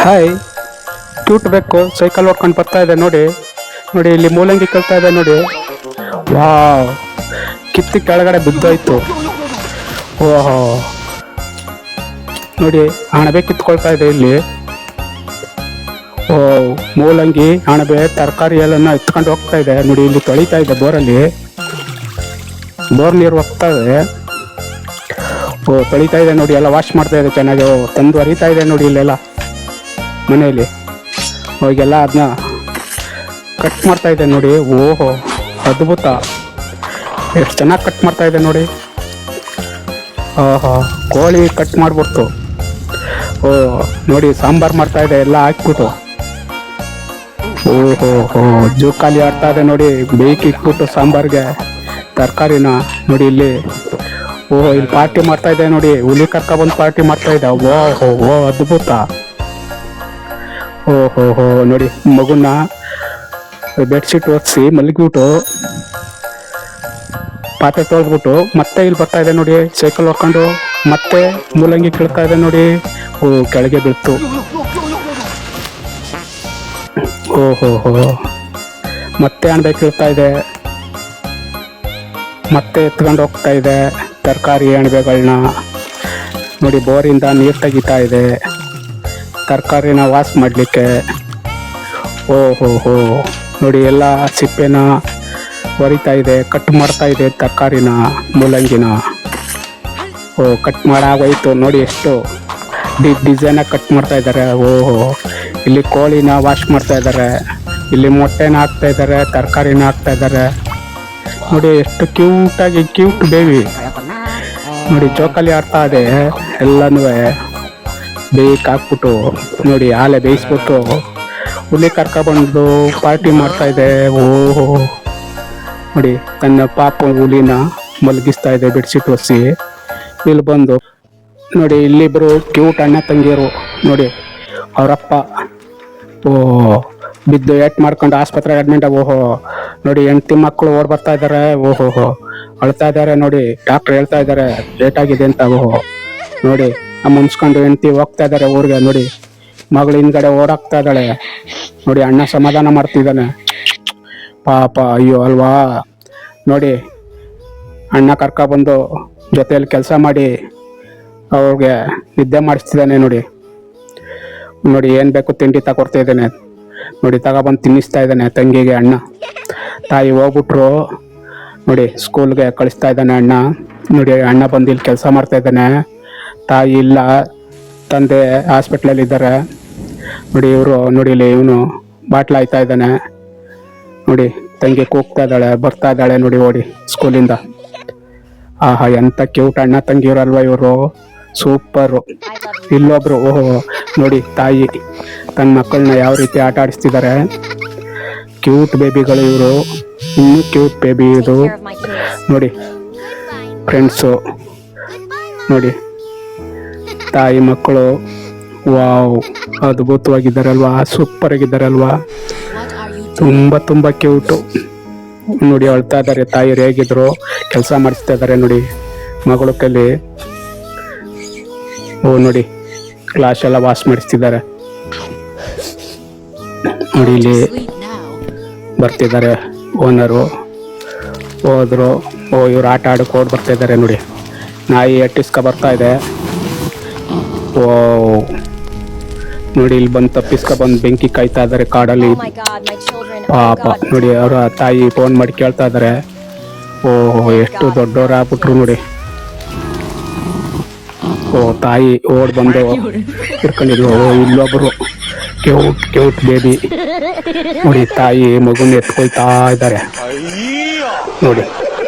Hi, cute ಬೇಕು cycle ಹೊಡ್ಕೊಂಡು ಬರ್ತಾ ಇದೆ ನೋಡಿ. ನೋಡಿ ಇಲ್ಲಿ ಮೂಲಂಗಿ ಕಲ್ತಾ ಇದೆ ನೋಡಿ. ವಾವ್, ಕಿತ್ತಿ ಕೆಳಗಡೆ ಬಿದ್ದೋಯ್ತು. ಓಹೋ, ನೋಡಿ ಅಣಬೆ ಕಿತ್ಕೊಳ್ತಾ ಇದೆ ಇಲ್ಲಿ. ಓ, ಮೂಲಂಗಿ ಅಣಬೆ ತರಕಾರಿ ಎಲ್ಲ ಎತ್ಕೊಂಡು ಹೋಗ್ತಾ ಇದೆ ನೋಡಿ. ಇಲ್ಲಿ ತೊಳಿತಾ ಇದೆ ಬೋರಲ್ಲಿ, ಬೋರ್ ನೀರು ಹೋಗ್ತಾ ಇದೆ. ಓ, ತೊಳಿತಾ ಇದೆ ನೋಡಿ, ಎಲ್ಲ ವಾಶ್ ಮಾಡ್ತಾ ಇದೆ ಚೆನ್ನಾಗಿ. ತಂದು ಹರಿತಾ ಇದೆ ನೋಡಿ ಇಲ್ಲೆಲ್ಲ ಮನೆಯಲ್ಲಿ. ಹೋಗೆಲ್ಲ ಅದನ್ನ ಕಟ್ ಮಾಡ್ತಾ ಇದೆ ನೋಡಿ. ಓಹೋ, ಅದ್ಭುತ, ಎಷ್ಟು ಚೆನ್ನಾಗಿ ಕಟ್ ಮಾಡ್ತಾ ಇದೆ ನೋಡಿ. ಓಹೋ, ಕೋಳಿ ಕಟ್ ಮಾಡ್ಬಿಡ್ತು. ಓ ನೋಡಿ, ಸಾಂಬಾರು ಮಾಡ್ತಾ ಇದೆ ಎಲ್ಲ ಹಾಕ್ಬಿಟ್ಟು. ಓಹೋ ಹೋ, ಜೋಕಾಲಿ ಆಡ್ತಾ ಇದೆ ನೋಡಿ. ಬೇಯ್ಕೆ ಇಟ್ಬಿಟ್ಟು ಸಾಂಬಾರ್ಗೆ ತರಕಾರಿನ ನೋಡಿ ಇಲ್ಲಿ. ಓಹೋ, ಇಲ್ಲಿ ಪಾರ್ಟಿ ಮಾಡ್ತಾ ಇದೆ ನೋಡಿ. ಹುಲಿ ಕರ್ಕೊಬಂದು ಪಾರ್ಟಿ ಮಾಡ್ತಾ ಇದೆ. ಓಹೋ ಓ, ಅದ್ಭುತ. ಓಹೋ ಹೋ, ನೋಡಿ ಮಗುನ ಬೆಡ್ಶೀಟ್ ಒರೆಸಿ ಮಲಗಿಬಿಟ್ಟು ಪಾತ್ರೆ ತೊಳೆದ್ಬಿಟ್ಟು ಮತ್ತೆ ಇಲ್ಲಿ ಬರ್ತಾ ಇದೆ ನೋಡಿ. ಸೈಕಲ್ ಹೊಡ್ಕೊಂಡು ಮತ್ತೆ ಮೂಲಂಗಿ ಕೀಳ್ತಾ ಇದೆ ನೋಡಿ. ಓ, ಕೆಳಗೆ ಬೀಳ್ತು. ಓಹೋ ಹೋ, ಮತ್ತೆ ಅಣಬೆ ಕೀಳ್ತಾ ಇದೆ. ಮತ್ತೆ ಎತ್ಕೊಂಡು ಹೋಗ್ತಾ ಇದೆ ತರಕಾರಿ ಅಣಬೆಗಳನ್ನ ನೋಡಿ. ಬೋರಿಂದ ನೀರು ತೆಗಿತಾ ಇದೆ ತರಕಾರಿನ ವಾಶ್ ಮಾಡಲಿಕ್ಕೆ. ಓಹೋ ಹೋ, ನೋಡಿ ಎಲ್ಲ ಸಿಪ್ಪೆನ ಹೊರಿತಾ ಇದೆ, ಕಟ್ ಮಾಡ್ತಾ ಇದೆ ತರಕಾರಿನ, ಮೂಲಂಗಿನ. ಓ, ಕಟ್ ಮಾಡಾಗೋಯ್ತು ನೋಡಿ. ಎಷ್ಟು ಡಿಸೈನಾಗಿ ಕಟ್ ಮಾಡ್ತಾ ಇದ್ದಾರೆ. ಓಹೋ, ಇಲ್ಲಿ ಕೋಳಿನ ವಾಶ್ ಮಾಡ್ತಾ ಇದ್ದಾರೆ, ಇಲ್ಲಿ ಮೊಟ್ಟೆನ ಹಾಕ್ತಾ ಇದ್ದಾರೆ, ತರಕಾರಿನ ಹಾಕ್ತಾ ಇದ್ದಾರೆ ನೋಡಿ. ಎಷ್ಟು ಕ್ಯೂಟಾಗಿ, ಕ್ಯೂಟ್ ಬೇಬಿ ನೋಡಿ. ಜೋಕಾಲಿ ಆಡ್ತಾ ಇದೆ ಎಲ್ಲನೂ ಬೇಯ್ಕೆ ಹಾಕ್ಬಿಟ್ಟು ನೋಡಿ. ಹಾಲೆ ಬೇಯಿಸ್ಬಿಟ್ಟು ಹುಲಿ ಕರ್ಕೊಬಂದು ಪಾರ್ಟಿ ಮಾಡ್ತಾ ಇದೆ. ಓಹೋ ನೋಡಿ, ತನ್ನ ಪಾಪ ಹುಲಿನ ಮಲಗಿಸ್ತಾ ಇದೆ ಬೆಡ್ಶೀಟ್ ಒರೆಸಿ. ಇಲ್ಲಿ ಬಂದು ನೋಡಿ, ಇಲ್ಲಿಬ್ರು ಕ್ಯೂಟ್ ಅಣ್ಣ ತಂಗಿಯರು ನೋಡಿ. ಅವರಪ್ಪ ಓ ಬಿದ್ದು ಏಟ್ ಮಾಡ್ಕೊಂಡು ಆಸ್ಪತ್ರೆಗೆ ಅಡ್ಮಿಟ್. ಓಹೋ ನೋಡಿ, ಹೆಂಡತಿ ಮಕ್ಕಳು ಓಡ್ ಬರ್ತಾ ಇದ್ದಾರೆ. ಓಹೋ ಹೋ, ಅಳ್ತಾ ಇದ್ದಾರೆ ನೋಡಿ. ಡಾಕ್ಟರ್ ಹೇಳ್ತಾ ಇದ್ದಾರೆ ಲೇಟ್ ಆಗಿದೆ ಅಂತ. ಓಹೋ ನೋಡಿ, ಮುನ್ಸ್ಕೊಂಡು ಹೆಂಡತಿ ಹೋಗ್ತಾ ಇದ್ದಾರೆ ಊರಿಗೆ ನೋಡಿ. ಮಗಳು ಹಿಂದ್ಗಡೆ ಓಡಾಕ್ತಾ ಇದ್ದಾಳೆ ನೋಡಿ. ಅಣ್ಣ ಸಮಾಧಾನ ಮಾಡ್ತಿದ್ದಾನೆ ಪಾಪ. ಅಯ್ಯೋ ಅಲ್ವಾ ನೋಡಿ, ಅಣ್ಣ ಕರ್ಕೊಬಂದು ಜೊತೆಯಲ್ಲಿ ಕೆಲಸ ಮಾಡಿ ಅವ್ರಿಗೆ ನಿದ್ದೆ ಮಾಡಿಸ್ತಿದ್ದಾನೆ ನೋಡಿ. ನೋಡಿ, ಏನು ಬೇಕು ತಿಂಡಿ ತಗೊಡ್ತಾ ಇದ್ದಾನೆ ನೋಡಿ. ತಗೊಬಂದು ತಿನ್ನಿಸ್ತಾ ಇದ್ದಾನೆ ತಂಗಿಗೆ ಅಣ್ಣ. ತಾಯಿ ಹೋಗ್ಬಿಟ್ರು ನೋಡಿ, ಸ್ಕೂಲ್ಗೆ ಕಳಿಸ್ತಾ ಇದ್ದಾನೆ ಅಣ್ಣ ನೋಡಿ. ಅಣ್ಣ ಬಂದು ಇಲ್ಲಿ ಕೆಲಸ ಮಾಡ್ತಾ ಇದ್ದಾನೆ. ತಾಯಿ ಇಲ್ಲ, ತಂದೆ ಹಾಸ್ಪಿಟ್ಲಲ್ಲಿ ಇದ್ದಾರೆ ನೋಡಿ. ಇವರು ನೋಡಿ, ಇಲ್ಲಿ ಇವನು ಬಾಟ್ಲ ಆಯ್ತಾ ಇದ್ದಾನೆ ನೋಡಿ. ತಂಗಿ ಕೂಗ್ತಾ ಇದ್ದಾಳೆ, ಬರ್ತಾ ಇದ್ದಾಳೆ ನೋಡಿ ಓಡಿ ಸ್ಕೂಲಿಂದ. ಆಹಾ, ಎಂತ ಕ್ಯೂಟ್ ಅಣ್ಣ ತಂಗಿಯವರಲ್ವ ಇವರು, ಸೂಪರು. ಇಲ್ಲೊಬ್ರು ಓಹೋ ನೋಡಿ, ತಾಯಿ ತನ್ನ ಮಕ್ಕಳನ್ನ ಯಾವ ರೀತಿ ಆಟ ಆಡಿಸ್ತಿದ್ದಾರೆ. ಕ್ಯೂಟ್ ಬೇಬಿಗಳು ಇವರು, ಇನ್ನೂ ಕ್ಯೂಟ್ ಬೇಬಿ ಇದು ನೋಡಿ. ಫ್ರೆಂಡ್ಸು ನೋಡಿ, ತಾಯಿ ಮಕ್ಕಳು. ವಾವ್, ಅದ್ಭುತವಾಗಿದ್ದಾರಲ್ವಾ, ಸೂಪರ್ ಆಗಿದ್ದಾರಲ್ವಾ, ತುಂಬ ತುಂಬ ಕ್ಯೂಟು ನೋಡಿ. ಅಳ್ತಾ ಇದ್ದಾರೆ ತಾಯಿರು. ಹೇಗಿದ್ರು ಕೆಲಸ ಮಾಡಿಸ್ತಾ ಇದ್ದಾರೆ ನೋಡಿ ಮಗಳು ಕೈಲಿ. ಓ ನೋಡಿ, ಕ್ಲಾಸ್ ಎಲ್ಲ ವಾಶ್ ಮಾಡಿಸ್ತಿದ್ದಾರೆ ನೋಡಿ. ಇಲ್ಲಿ ಬರ್ತಿದ್ದಾರೆ ಓನರು, ಹೋದ್ರು. ಓ, ಇವ್ರು ಆಟ ಆಡಕ್ಕೆ ಓಡ್ ಬರ್ತಾ ಇದ್ದಾರೆ ನೋಡಿ. ನಾಯಿ ಅಟ್ಟಿಸ್ಕೊ ಬರ್ತಾ ಇದೆ. ಓ ನೋಡಿ, ಇಲ್ಲಿ ಬಂದು ತಪ್ಪಿಸ್ಕೊ ಬಂದು ಬೆಂಕಿ ಕಾಯ್ತಾ ಇದ್ದಾರೆ ಕಾಡಲ್ಲಿ ಪಾಪ ನೋಡಿ. ಅವರ ತಾಯಿ ಫೋನ್ ಮಾಡಿ ಕೇಳ್ತಾ ಇದ್ದಾರೆ. ಓಹೋ, ಎಷ್ಟು ದೊಡ್ಡವ್ರು ಆಗ್ಬಿಟ್ರು ನೋಡಿ. ಓ, ತಾಯಿ ಓಡ್ ಬಂದು ಇಟ್ಕೊಂಡಿದ್ರು. ಓ, ಇಲ್ಲೊಬ್ರು ಕ್ಯೂಟ್ ಕ್ಯೂಟ್ ಬೇಬಿ ನೋಡಿ. ತಾಯಿ ಮಗುನ ಎತ್ಕೊಳ್ತಾ ಇದ್ದಾರೆ ನೋಡಿ.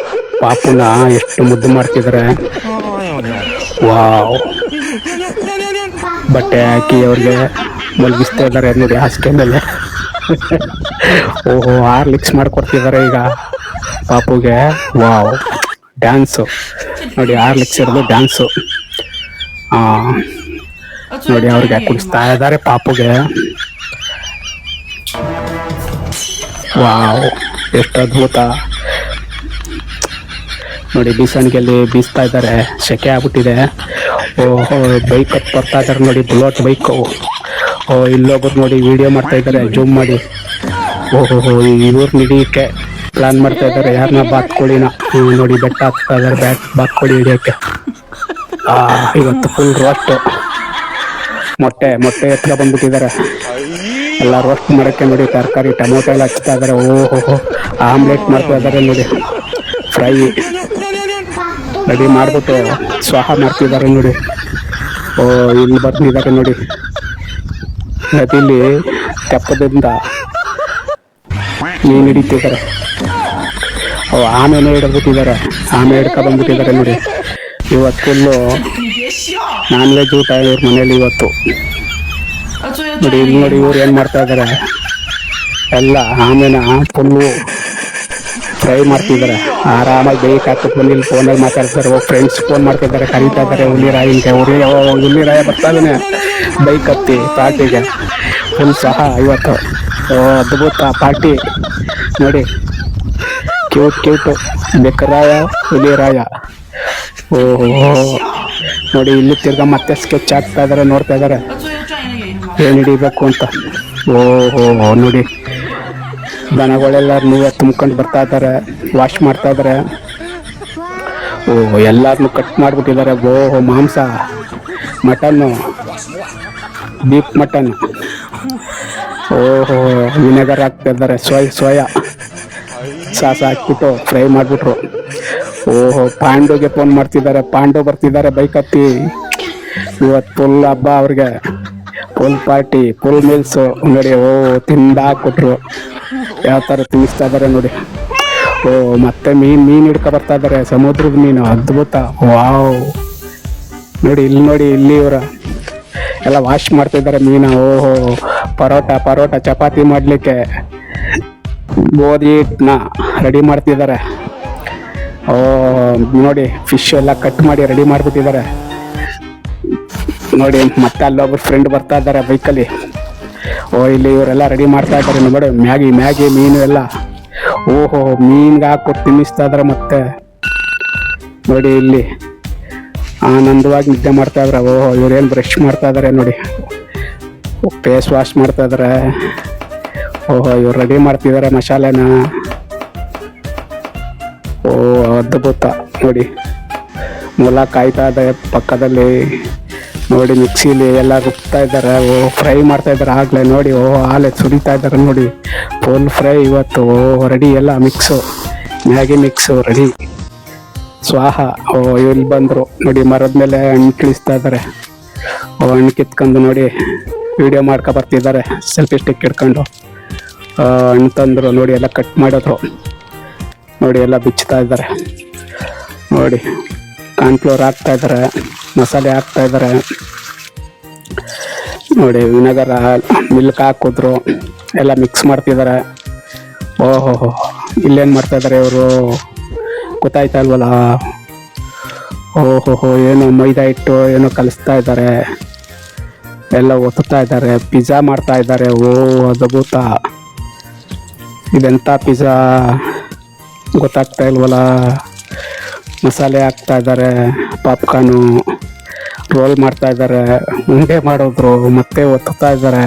ಪಾಪುನ ಎಷ್ಟು ಮುದ್ದು ಮಾಡ್ತಿದ್ದಾರೆ. ವಾವ್, ಬಟ್ಟೆ ಹಾಕಿ ಅವ್ರಿಗೆ ಮಲಗಿಸ್ತಾ ಇದ್ದಾರೆ ನೋಡಿ ಹಾಸಿಗೆ ಮೇಲೆ. ಓಹೋ, ಹಾರ್ಲಿಕ್ಸ್ ಮಾಡ್ಕೊಡ್ತಿದ್ದಾರೆ ಈಗ ಪಾಪುಗೆ. ವಾವ್, ಡ್ಯಾನ್ಸು ನೋಡಿ, ಹಾರ್ಲಿಕ್ಸ್ ಇರೋದು ಡ್ಯಾನ್ಸು ನೋಡಿ. ಅವ್ರಿಗೆ ಕುಡಿಸ್ತಾ ಇದ್ದಾರೆ ಪಾಪುಗೆ. ವಾವ್, ಎಷ್ಟು ಅದ್ಭುತ ನೋಡಿ. ಬೀಸಣಿಗೆಯಲ್ಲಿ ಬೀಸ್ತಾ ಇದ್ದಾರೆ, ಸೆಕೆ ಆಗ್ಬಿಟ್ಟಿದೆ. ಓಹೋ, ಬೈಕ್ ಹತ್ತು ಬರ್ತಾ ಇದ್ದಾರೆ ನೋಡಿ, ಬುಲೆಟ್ ಬೈಕು. ಓ ಇಲ್ಲೊಬ್ರು ನೋಡಿ ವಿಡಿಯೋ ಮಾಡ್ತಾ ಇದ್ದಾರೆ ಜೂಮ್ ಮಾಡಿ. ಓಹೋ ಇವ್ರು ಹಿಡಿಯಕ್ಕೆ ಪ್ಲಾನ್ ಮಾಡ್ತಾ ಇದ್ದಾರೆ ಯಾರನ್ನ ಬಾತ್ಕೋಳಿನ. ನೋಡಿ ಬೆಟ್ಟ ಹಾಕ್ತಾ ಇದಾರೆ ಬಾತ್ಕೋಳಿ ಹಿಡಿಯಕ್ಕೆ. ಇವತ್ತು ಫುಲ್ ರೋಸ್ಟ್ ಮೊಟ್ಟೆ ಎತ್ಕ ಬಂದ್ಬಿಟ್ಟಿದ್ದಾರೆ ಎಲ್ಲ. ರೋಸ್ಟ್ ಮಾಡಕ್ಕೆ ನೋಡಿ ತರಕಾರಿ ಟೊಮೊಟೊ ಎಲ್ಲ ಹಚ್ತಾ ಇದಾರೆ. ಓಹೋ ಆಮ್ಲೆಟ್ ಮಾಡ್ತಾ ಇದಾರೆ ನೋಡಿ. ಫ್ರೈ ರೆಡಿ ಮಾಡ್ಬಿಟ್ಟು ಸ್ವಾಹ ಮಾಡ್ತಿದ್ದಾರೆ ನೋಡಿ. ಇಲ್ಲಿ ಬರ್ತಿದ್ದಾರೆ ನೋಡಿ ನದಿಲಿ ತೆಪ್ಪದಿಂದ ಮೀನು ಹಿಡಿತಿದ್ದಾರೆ. ಆಮೆನೇ ಹಿಡಿದ್ಬಿಟ್ಟಿದ್ದಾರೆ. ಆಮೆ ಹಿಡ್ಕ ಬಂದ್ಬಿಟ್ಟಿದ್ದಾರೆ ನೋಡಿ. ಇವತ್ತು ಫುಲ್ಲು ನಾನ್ ವೆಜ್ ಊಟ ಇವ್ರ ಮನೇಲಿ ಇವತ್ತು ನೋಡಿ. ಇಲ್ಲಿ ನೋಡಿ ಇವ್ರು ಏನ್ ಮಾಡ್ತಾ ಇದಾರೆ, ಎಲ್ಲ ಆಮೆನ ಫುಲ್ಲು ಫ್ರೈ ಮಾಡ್ತಿದ್ದಾರೆ. ಆರಾಮಾಗಿ ಬೈಕ್ ಹಾಕಕ್ ಬಂದು ಇಲ್ಲಿ ಫೋನಲ್ಲಿ ಮಾತಾಡ್ತಾರೆ. ಫ್ರೆಂಡ್ಸ್ ಫೋನ್ ಮಾಡ್ತಿದ್ದಾರೆ, ಕರೀತಾ ಇದ್ದಾರೆ ಹುಲಿರಾಯಿಗೆ. ಹುಲಿರಾಯ ಬರ್ತಾ ಇದ್ದಾನೆ ಬೈಕ್ ಹತ್ತಿ ಪಾರ್ಟಿಗೆ. ಫುಲ್ ಸಹ ಇವತ್ತು ಅದ್ಭುತ ಪಾರ್ಟಿ ನೋಡಿ. ಕ್ಯೂಟು ಬೆಕ್ಕರಾಯ ಹುಲಿರಾಯ. ಓಹೋ ನೋಡಿ ಇಲ್ಲಿ ತಿರ್ಗಾ ಮತ್ತೆ ಸ್ಕೆಚ್ ಹಾಕ್ತಾ ಇದಾರೆ, ನೋಡ್ತಾ ಇದಾರೆ ಏನ್ ಹಿಡಿಬೇಕು ಅಂತ. ಓಹೋ ನೋಡಿ ದನಗಳೆಲ್ಲ ನೀವೇ ತುಂಬ್ಕೊಂಡು ಬರ್ತಾ ಇದ್ದಾರೆ, ವಾಶ್ ಮಾಡ್ತಾ ಇದಾರೆ. ಎಲ್ಲಾರನ್ನು ಕಟ್ ಮಾಡ್ಬಿಟ್ಟಿದ್ದಾರೆ. ಮಾಂಸ ಮಟನ್ನು, ಬೀಫ್ ಮಟನ್. ಓಹೋ ವಿನೆಗರ್ ಹಾಕ್ತಾ ಇದ್ದಾರೆ, ಸೋಯಾ ಸಾಸ್ ಹಾಕ್ಬಿಟ್ಟು ಫ್ರೈ ಮಾಡಿಬಿಟ್ರು. ಓಹೋ ಪಾಂಡುಗೆ ಫೋನ್ ಮಾಡ್ತಿದ್ದಾರೆ, ಪಾಂಡು ಬರ್ತಿದ್ದಾರೆ ಬೈಕ್ ಹತ್ತಿ. ಇವತ್ತು ಫುಲ್ ಹಬ್ಬ ಅವ್ರಿಗೆ, ಫುಲ್ ಪಾರ್ಟಿ, ಫುಲ್ ಮೀಲ್ಸು ನೋಡಿ. ತಿಂದಾಕ್ಬಿಟ್ರು, ಯಾವ ಥರ ತಿನ್ನಿಸ್ತಾ ಇದ್ದಾರೆ ನೋಡಿ. ಮತ್ತೆ ಮೀನು ಹಿಡ್ಕೊ ಬರ್ತಾ ಇದ್ದಾರೆ, ಸಮುದ್ರದ ಮೀನು. ಅದ್ಭುತ. ವಾವ್ ನೋಡಿ ಇಲ್ಲಿ ನೋಡಿ, ಇಲ್ಲಿ ಇವರ ಎಲ್ಲ ವಾಶ್ ಮಾಡ್ತಿದ್ದಾರೆ ಮೀನು. ಓಹೋ ಪರೋಟ ಚಪಾತಿ ಮಾಡಲಿಕ್ಕೆ ಗೋಧಿ ಹಿಟ್ಟನ್ನ ರೆಡಿ ಮಾಡ್ತಿದ್ದಾರೆ. ನೋಡಿ ಫಿಶ್ ಎಲ್ಲ ಕಟ್ ಮಾಡಿ ರೆಡಿ ಮಾಡಿಬಿಟ್ಟಿದ್ದಾರೆ ನೋಡಿ. ಮತ್ತೆ ಅಲ್ಲೊಬ್ರು ಫ್ರೆಂಡ್ ಬರ್ತಾ ಇದ್ದಾರೆ ಬೈಕಲ್ಲಿ. ಇಲ್ಲಿ ಇವರೆಲ್ಲ ರೆಡಿ ಮಾಡ್ತಾ ಇದ್ದಾರೆ ನೋಡಿ. ಮ್ಯಾಗಿ ಮೀನು ಎಲ್ಲ. ಓಹೋ ಮೀನ್ಗೆ ಹಾಕ್ಕೊಟ್ಟು ತಿನ್ನಿಸ್ತಾ ಇದಾರೆ. ಮತ್ತೆ ನೋಡಿ ಇಲ್ಲಿ ಆನಂದವಾಗಿ ನಿದ್ದೆ ಮಾಡ್ತಾ ಇದಾರೆ. ಇವ್ರೇನು ಬ್ರಷ್ ಮಾಡ್ತಾ ಇದಾರೆ ನೋಡಿ, ಫೇಸ್ ವಾಶ್ ಮಾಡ್ತಾ ಇದಾರೆ. ಇವ್ರು ರೆಡಿ ಮಾಡ್ತಿದ್ದಾರೆ ಮಸಾಲೆನ. ಅದ್ಭುತ ನೋಡಿ. ಮೊಲ ಕಾಯ್ತಾ ಇದೆ ಪಕ್ಕದಲ್ಲಿ ನೋಡಿ. ಮಿಕ್ಸಿಲಿ ಎಲ್ಲ ರುಬ್ತಾ ಇದ್ದಾರೆ, ಫ್ರೈ ಮಾಡ್ತಾ ಇದ್ದಾರೆ ಆಗ್ಲೇ ನೋಡಿ. ಹಾಲೆ ಸುರಿತಾ ಇದ್ದಾರೆ ನೋಡಿ. ಫುಲ್ ಫ್ರೈ ಇವತ್ತು ರೆಡಿ. ಎಲ್ಲ ಮ್ಯಾಗಿ ಮಿಕ್ಸು ರೆಡಿ. ಸ್ವಾಹ. ಇಲ್ಲಿ ಬಂದರು ನೋಡಿ, ಮರದ ಮೇಲೆ ಹಣ್ಣು ಕಿಳಿಸ್ತಾ ಇದ್ದಾರೆ. ಹಣ್ಣು ಕಿತ್ಕೊಂಡು ನೋಡಿ ವಿಡಿಯೋ ಮಾಡ್ಕೊ ಬರ್ತಿದ್ದಾರೆ, ಸೆಲ್ಫಿ ಸ್ಟಿಕ್ ಹಿಡ್ಕೊಂಡು. ಹಣ್ಣು ತಂದರು ನೋಡಿ, ಎಲ್ಲ ಕಟ್ ಮಾಡಿದ್ರು ನೋಡಿ. ಎಲ್ಲ ಬಿಚ್ಚುತ್ತಾ ಇದ್ದಾರೆ ನೋಡಿ. ಕಾರ್ನ್ಫ್ಲೋರ್ ಹಾಕ್ತಾ ಇದ್ದಾರೆ, ಮಸಾಲೆ ಹಾಕ್ತಾ ಇದ್ದಾರೆ ನೋಡಿ. ವಿನೆಗರ್ ಮಿಲ್ಕ್ ಹಾಕಿದ್ರು, ಎಲ್ಲ ಮಿಕ್ಸ್ ಮಾಡ್ತಿದ್ದಾರೆ. ಓಹೋ ಇಲ್ಲೇನು ಮಾಡ್ತಾ ಇದ್ದಾರೆ ಇವರು ಗೊತ್ತಾಯ್ತಾ ಇಲ್ವಲ್ಲ. ಓಹೋ ಏನೋ ಮೈದಾ ಹಿಟ್ಟು ಏನೋ ಕಲಿಸ್ತಾ ಇದ್ದಾರೆ, ಎಲ್ಲ ಒತ್ತುತ್ತಾ ಇದ್ದಾರೆ. ಪಿಜ್ಜಾ ಮಾಡ್ತಾ ಇದ್ದಾರೆ. ಅದ್ಭುತ. ಇದೆಂಥ ಪಿಜ್ಜಾ ಗೊತ್ತಾಗ್ತಾ ಇಲ್ವಲ್ಲ. ಮಸಾಲೆ ಹಾಕ್ತಾ ಇದ್ದಾರೆ, ಪಾಪ್ಕಾರ್ನು ರೋಲ್ ಮಾಡ್ತಾ ಇದ್ದಾರೆ, ಉಂಡೆ ಮಾಡೋದ್ರು, ಮತ್ತೆ ಒತ್ತುತ್ತಾ ಇದ್ದಾರೆ,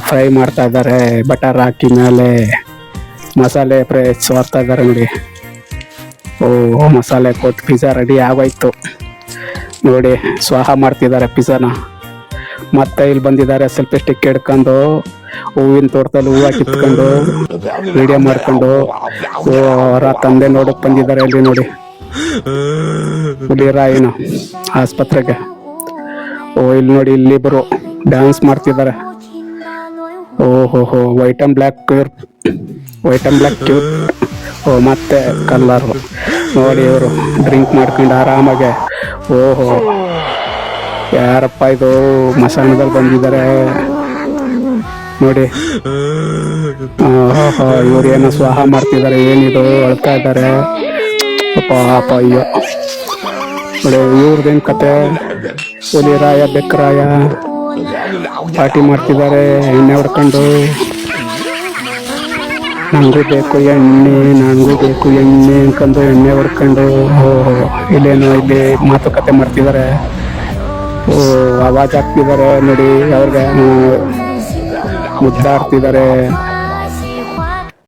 ಫ್ರೈ ಮಾಡ್ತಾ ಇದ್ದಾರೆ. ಬಟರ್ ಹಾಕಿ ಮೇಲೆ ಮಸಾಲೆ ಫ್ರೈ ಸೋರ್ತಾ ಇದ್ದಾರೆ ನೋಡಿ. ಮಸಾಲೆ ಕೊಟ್ಟು ಪಿಜ್ಜಾ ರೆಡಿ ಆಗೋಯ್ತು ನೋಡಿ. ಸ್ವಾಹ ಮಾಡ್ತಿದ್ದಾರೆ ಪಿಜ್ಜಾನ. ಮತ್ತೆ ಇಲ್ಲಿ ಬಂದಿದ್ದಾರೆ ಸೆಲ್ಫಿ ಸ್ಟಿಕ್ ಹಿಡ್ಕೊಂಡು, ಹೂವಿನ ತೋಟದಲ್ಲಿ ಹೂವು ಕಿತ್ಕೊಂಡು ವಿಡಿಯೋ ಮಾಡ್ಕೊಂಡು. ಅವರ ತಂದೆ ನೋಡಕ್ ಬಂದಿದ್ದಾರೆ ಇಲ್ಲಿ ನೋಡಿ, ಹುಲಿರಾಯನ ಆಸ್ಪತ್ರೆಗೆ. ಇಲ್ಲಿ ನೋಡಿ, ಇಲ್ಲಿಬ್ಬರು ಡ್ಯಾನ್ಸ್ ಮಾಡ್ತಿದ್ದಾರೆ. ಓಹೋ ವೈಟ್ ಅಂಡ್ ಬ್ಲ್ಯಾಕ್ ಕ್ಯೂಟ್. ಮತ್ತೆ ಕಲ್ಲರ್ ನೋಡಿ. ಇವರು ಡ್ರಿಂಕ್ ಮಾಡ್ಕೊಂಡು ಆರಾಮಾಗೆ. ಓಹೋ ಯಾರಪ್ಪ ಇದು ಮಸಾಣದಲ್ಲಿ ಬಂದಿದ್ದಾರೆ ನೋಡಿ. ಇವ್ರು ಏನೋ ಸ್ವಾಹ ಮಾಡ್ತಿದ್ದಾರೆ, ಏನಿದು ಅಳ್ತಾ ಇದ್ದಾರೆ ಪಾಪ. ಅಯ್ಯೋ ನೋಡಿ ಇವ್ರದ್ದೇನು ಕತೆ. ಹುಲಿರಾಯ ಬೆಕ್ಕರಾಯ ಪಾರ್ಟಿ ಮಾಡ್ತಿದ್ದಾರೆ, ಎಣ್ಣೆ ಹೊಡ್ಕೊಂಡು. ನನಗೂ ಬೇಕು ಎಣ್ಣೆ ಅನ್ಕೊಂಡು ಎಣ್ಣೆ ಹೊಡ್ಕೊಂಡು. ಇಲ್ಲೇನು ಇಲ್ಲಿ ಮಾತುಕತೆ ಮಾಡ್ತಿದ್ದಾರೆ. ಓ ಆವಾಜ್ ಹಾಕ್ತಿದ್ದಾರೆ ನೋಡಿ, ಅವ್ರಿಗೆ ಮುದ್ದಾಡ್ತಿದ್ದಾರೆ.